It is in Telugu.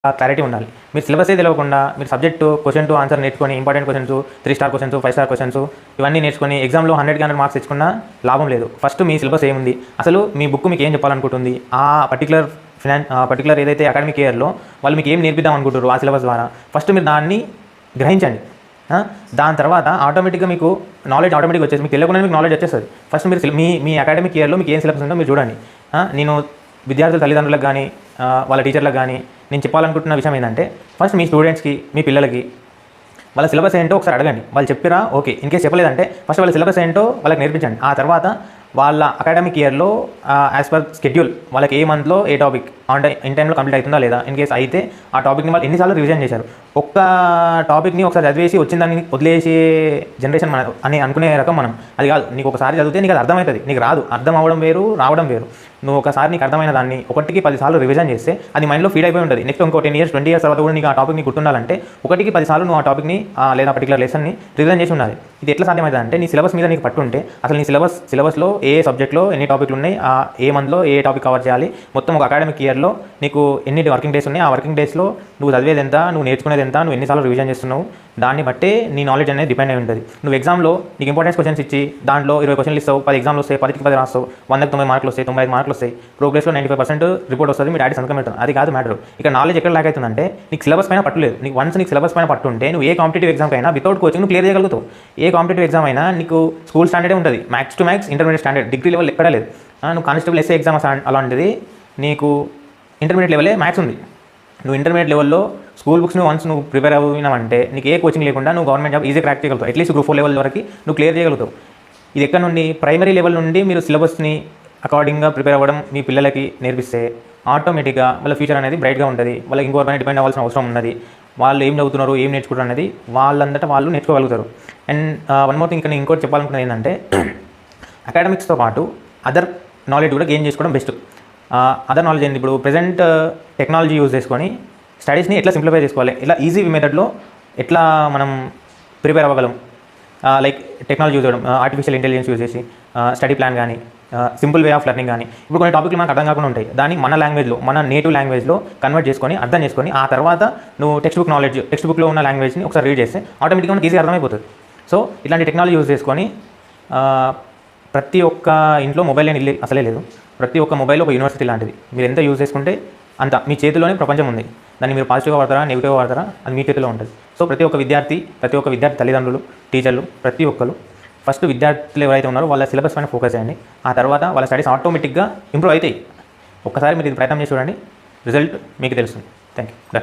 క్లారిటీ ఉండాలి. మీరు సిలబసే తెలియకుండా మీరు సబ్జెక్టు క్వశ్చన్ టు ఆన్సర్ నేర్చుకొని important questions 3 star questions 5 star questions ఇవన్నీ నేర్చుకొని ఎగ్జామ్లో 100కి 100 మార్క్స్ తెచ్చుకున్నా లాభం లేదు. ఫస్ట్ మీ సిలబస్ ఏముంది, అసలు మీ బుక్ మీకు ఏం చెప్పాలనుకుంటుంది, ఆ పర్టికులర్ ఏదైతే అకాడమిక్ ఇయర్లో వాళ్ళు మీకు ఏం నేర్పిద్దాం అనుకుంటారు ఆ సిలబస్ ద్వారా ఫస్ట్ మీరు దాన్ని గ్రహించండి. దాని తర్వాత ఆటోమేటిక్గా మీకు నాలెడ్జ్ ఆటోమేటిక్గా వచ్చేసి మీకు తెలియకుండా మీకు నాలెడ్జ్ వచ్చేస్తుంది. ఫస్ట్ మీరు మీ అకాడమిక్ ఇయర్లో మీకు ఏం సిలబస్ ఉందో మీరు చూడండి. నేను విద్యార్థుల తల్లిదండ్రులకు కానీ వాళ్ళ టీచర్లకు కానీ నేను చెప్పాలనుకుంటున్న విషయం ఏంటంటే ఫస్ట్ మీ స్టూడెంట్స్కి మీ పిల్లలకి వాళ్ళ సిలబస్ ఏంటో ఒకసారి అడగండి. వాళ్ళు చెప్పిరా ఓకే, ఇన్కేస్ చెప్పలేదంటే ఫస్ట్ వాళ్ళ సిలబస్ ఏంటో వాళ్ళకి నేర్పించండి. ఆ తర్వాత వాళ్ళ అకాడమిక్ ఇయర్లో యాజ్ పర్ షెడ్యూల్ వాళ్ళకి ఏ మంత్లో ఏ టాపిక్ ఇన్ టైంలో కంప్లీట్ అవుతుందా లేదా, ఇన్ కేస్ అయితే ఆ టాపిక్ని వాళ్ళు ఎన్నిసార్లు రివిజన్ చేశారు. ఒక్క టాపిక్ని ఒకసారి చదివేసి వచ్చిందని వదిలేసే జనరేషన్ మన అని అనుకునే రకం మనం. అది కాదు, నీకు ఒకసారి చదివితే నీకు అది అర్థమవుతుంది, నీకు రాదు. అర్థం అవ్వడం వేరు, రావడం వేరు. నువ్వు ఒకసారి నీకు అర్థమైన దాన్ని 1కి 10 సార్లు రివిజన్ చేస్తే అది మైండ్లో ఫీడ్ అయిపోయి ఉంటుంది. నెక్స్ట్ ఇంకో 10 ఇయర్స్ 20 ఇయర్స్ తర్వాత కూడా నీకు ఆ టాపిక్ని గుర్తుండాలంటే 1కి 10 సార్లు నువ్వు ఆ టాపిక్ని లేదా పర్టికులర్ లెసన్ని రివిజన్ చేసి ఉండాలి. ఇది ఎట్లా సాధ్యమవుతుంది అంటే నీ సిలబస్ మీద నీకు పట్టు ఉంటే అసలు నీ సిలబస్లో ఏ సబ్జెక్ట్లో ఎన్ని టాపిక్లు ఉన్నాయి, ఏ మంత్లో ఏ టాపిక్ కవర్ చేయాలి, మొత్తం ఒక అకాడమిక్ ఇయర్లో నీకు ఎన్ని వర్కింగ్ డేస్ ఉన్నాయి, ఆ వర్కింగ్ డేస్లో నువ్వు చదివేది ఎంత, నువ్వు నేర్చుకునేది ఎంత, నువ్వు ఎన్నిసార్లు రివిజన్ చేస్తున్నావు, దాన్ని బట్టే నీ నాలెడ్జ్ అనేది డిపెండ్ అయి ఉంటుంది. నువ్వు ఎగ్జామ్లో నీకు ఇంపార్టెన్స్ క్వశ్చన్స్ ఇచ్చి దాంట్లో 20 క్వశ్చన్లు ఇస్తావు, 10 ఎగ్జామ్లు వస్తాయి, 10కి 10 రాస్తావు, 100కి 90 మార్కులు వస్తాయి, 95 మార్కులు వస్తాయి, ప్రోగ్రెస్లో 95% రిపోర్ట్ వస్తుంది, మీ డాడీ సంతకం పెడతాను. అది కాదు మ్యాటర్. ఇక్కడ నాలెడ్జ్ ఎక్కడ లాక్ అవుతుందంటే నీకు సిలబస్ పైన పట్టులేదు. నీకు సిలబస్ పైన పట్టు ఉంటే నువ్వు ఏ కాంపిటేటివ్ ఎగ్జామ్ అయినా వితౌట్ కోచింగ్ నువ్వు క్లియర్ చేయగలుగుతావు. ఏ కాంపిటేటివ్ ఎగ్జామ్ అయినా నీకు స్కూల్ స్టాండర్డే ఉంటుంది, max to max intermediate standard, degree level ఎక్కడా లేదు. నువ్వు కానిస్టేబుల్ ఎస్ఏ ఎగ్జామ్ అలాంటిది నీకు ఇంటర్మీడియట్ లెవెలే మ్యాథ్స్ ఉంది. నువ్వు ఇంటర్మీడియట్ లెవెల్లో స్కూల్ బుక్స్ వన్స్ నువ్వు ప్రిపేర్ అయినావంటే నీకు ఏ కోచింగ్ లేకుండా నువ్వు గవర్నమెంట్ జాబ్ ఈజీ క్రాక్ చేయగలుగుతావు. అట్లీస్ట్ గ్రూప్ 4 లెవెల్ వరకు నువ్వు క్లియర్ చేయగలుగుతావు. ఇది ఎక్కడ నుండి, ప్రైమరీ లెవెల్ నుండి మీరు సిలబస్ని అకార్డింగ్గా ప్రిపేర్ అవ్వడం మీ పిల్లలకి నేర్పిస్తే ఆటోమేటిక్గా వాళ్ళ ఫ్యూచర్ అనేది బ్రైట్గా ఉంటుంది. వాళ్ళకి ఇంకోరిపైన డిపెండ్ అవ్వాల్సిన అవసరం ఉన్నది. వాళ్ళు ఏం చదువుతున్నారు, ఏం నేర్చుకుంటారు అనేది వాళ్ళంతటా వాళ్ళు నేర్చుకోగలుగుతారు. అండ్ వన్ మోర్ థింగ్, నేను ఇంకోటి చెప్పాలనుకున్నది ఏంటంటే అకాడమిక్స్తో పాటు అదర్ నాలెడ్జ్ కూడా గెయిన్ చేసుకోవడం బెస్ట్. అదర్ నాలెడ్జ్ ఏంటి, ఇప్పుడు ప్రజెంట్ టెక్నాలజీ యూజ్ చేసుకొని స్టడీస్ని ఎట్లా సింప్లిఫై చేసుకోవాలి, ఇలా ఈజీ మెథడ్లో ఎట్లా మనం ప్రిపేర్ అవ్వగలం, లైక్ టెక్నాలజీ యూజ్ చేయడం, ఆర్టిఫిషియల్ ఇంటెలిజెన్స్ యూజ్ చేసి స్టడీ ప్లాన్ కానీ సింపుల్ వే ఆఫ్ లెర్నింగ్ కానీ. ఇప్పుడు కొన్ని టాపిక్లు మనకు అర్థం కాకుండా ఉంటాయి, దాన్ని మన లాంగ్వేజ్లో మన నేటివ్ లాంగ్వేజ్లో కన్వర్ట్ చేసుకొని అర్థం చేసుకొని ఆ తర్వాత నువ్వు టెక్స్ట్ బుక్లో ఉన్న లాంగ్వేజ్ని ఒకసారి రీడ్ చేస్తే ఆటోమేటిక్గా మనకి ఈజీ అర్థమైపోతుంది. సో ఇలాంటి టెక్నాలజీ యూజ్ చేసుకొని ప్రతి ఒక్క ఇంట్లో మొబైల్ లేని ఇల్లు అసలే లేదు. ప్రతి ఒక్క మొబైల్ ఒక యూనివర్సిటీ లాంటిది. మీరు ఎంత యూజ్ చేసుకుంటే అంత మీ చేతిలోనే ప్రపంచం ఉంది. దాన్ని మీరు పాజిటివ్గా వాడతారా, నెగిటివ్గా వాడతారా, అది మీ చేతిలో ఉంటుంది. సో ప్రతి ఒక్క విద్యార్థి తల్లిదండ్రులు, టీచర్లు, ప్రతి ఒక్కరు ఫస్ట్ విద్యార్థులు ఎవరైతే ఉన్నారో వాళ్ళ సిలబస్ పైన ఫోకస్ చేయండి. ఆ తర్వాత వాళ్ళ స్టడీస్ ఆటోమేటిక్గా ఇంప్రూవ్ అవుతాయి. ఒక్కసారి మీరు ఇది ప్రయత్నం చేసి చూడండి, రిజల్ట్ మీకు తెలుస్తుంది. Thank you.